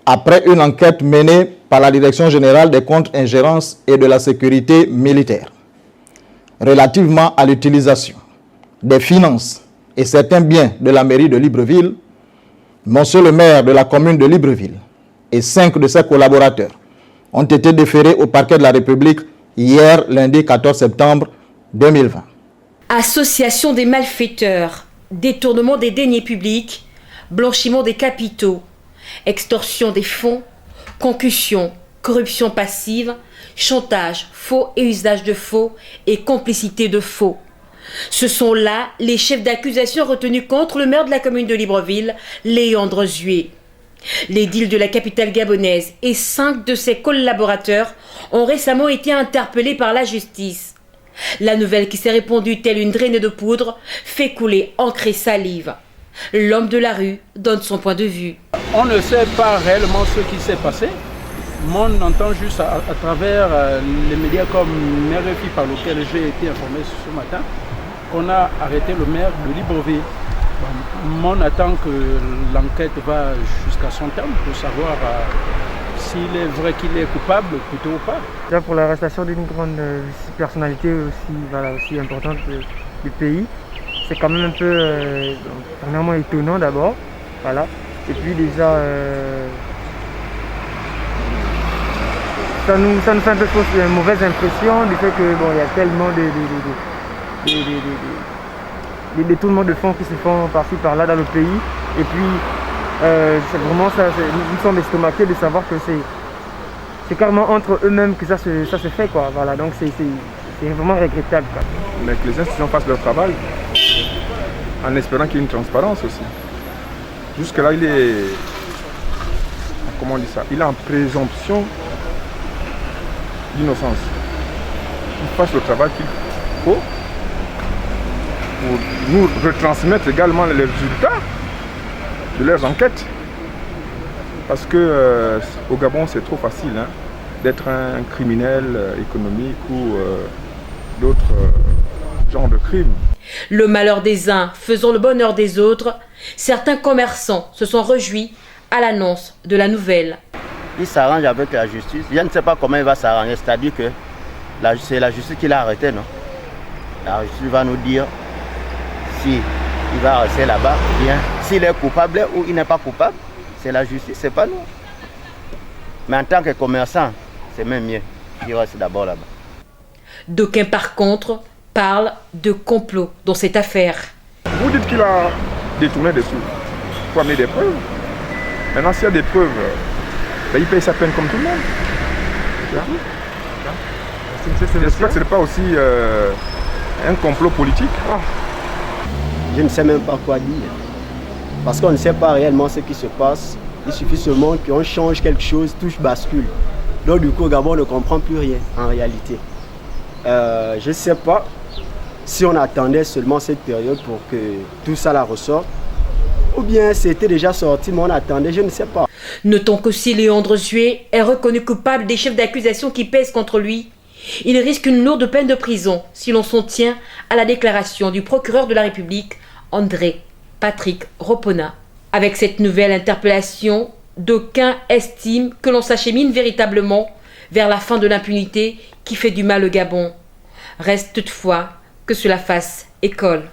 après une enquête menée par la Direction générale des contre-ingérences et de la sécurité militaire, relativement à l'utilisation des finances et certains biens de la mairie de Libreville, monsieur le maire de la commune de Libreville et 5 de ses collaborateurs ont été déférés au parquet de la République hier, lundi 14 septembre 2020. Association des malfaiteurs, détournement des deniers publics, blanchiment des capitaux, extorsion des fonds, concussion, corruption passive, chantage, faux et usage de faux et complicité de faux. Ce sont là les chefs d'accusation retenus contre le maire de la commune de Libreville, Léandre Zué. L'édile de la capitale gabonaise et 5 de ses collaborateurs ont récemment été interpellés par la justice. La nouvelle qui s'est répandue telle une traînée de poudre fait couler encre et salive. L'homme de la rue donne son point de vue. On ne sait pas réellement ce qui s'est passé. On entend juste à travers les médias comme RFI par lequel j'ai été informé ce matin qu'on a arrêté le maire de Libreville. On attend que l'enquête va jusqu'à son terme pour savoir s'il est vrai qu'il est coupable plutôt ou pas. Déjà pour l'arrestation d'une grande personnalité aussi importante du pays, c'est quand même un peu vraiment étonnant d'abord. Voilà. Et puis déjà, ça nous fait un peu une mauvaise impression du fait que il y a tellement des détournements de fonds qui se font par-ci par-là dans le pays. Et puis, c'est vraiment ça, nous sommes estomaqués de savoir que c'est carrément entre eux-mêmes que ça se fait, quoi. Voilà, donc c'est vraiment regrettable, quoi. Mais que les institutions fassent leur travail, en espérant qu'il y ait une transparence aussi. Jusque-là, il est... Comment on dit ça? Il est en présomption d'innocence. Qu'il fasse le travail qu'il faut pour nous retransmettre également les résultats de leurs enquêtes. Parce que au Gabon, c'est trop facile d'être un criminel économique ou d'autres genres de crimes. Le malheur des uns faisant le bonheur des autres, certains commerçants se sont réjouis à l'annonce de la nouvelle. Il s'arrange avec la justice. Je ne sais pas comment il va s'arranger, c'est-à-dire que c'est la justice qui l'a arrêté, non? La justice va nous dire si il va rester là-bas, bien. S'il est coupable ou il n'est pas coupable, c'est la justice, c'est pas nous. Mais en tant que commerçant, c'est même mieux. Il reste d'abord là-bas. D'aucuns, par contre, parlent de complot dans cette affaire. Vous dites qu'il a détourné des sous. Il faut amener des preuves. Maintenant, s'il y a des preuves, il paye sa peine comme tout le monde. J'espère que ce n'est pas aussi un complot politique. Je ne sais même pas quoi dire. Parce qu'on ne sait pas réellement ce qui se passe. Il suffit seulement qu'on change quelque chose, tout bascule. Donc du coup, Gabon ne comprend plus rien en réalité. Je ne sais pas si on attendait seulement cette période pour que tout ça la ressorte. Ou bien c'était déjà sorti, mais on attendait, je ne sais pas. Notons qu'aussi Léandre Zué est reconnu coupable des chefs d'accusation qui pèsent contre lui. Il risque une lourde peine de prison si l'on s'en tient à la déclaration du procureur de la République, André Patrick Ropona. Avec cette nouvelle interpellation, d'aucuns estiment que l'on s'achemine véritablement vers la fin de l'impunité qui fait du mal au Gabon. Reste toutefois que cela fasse école.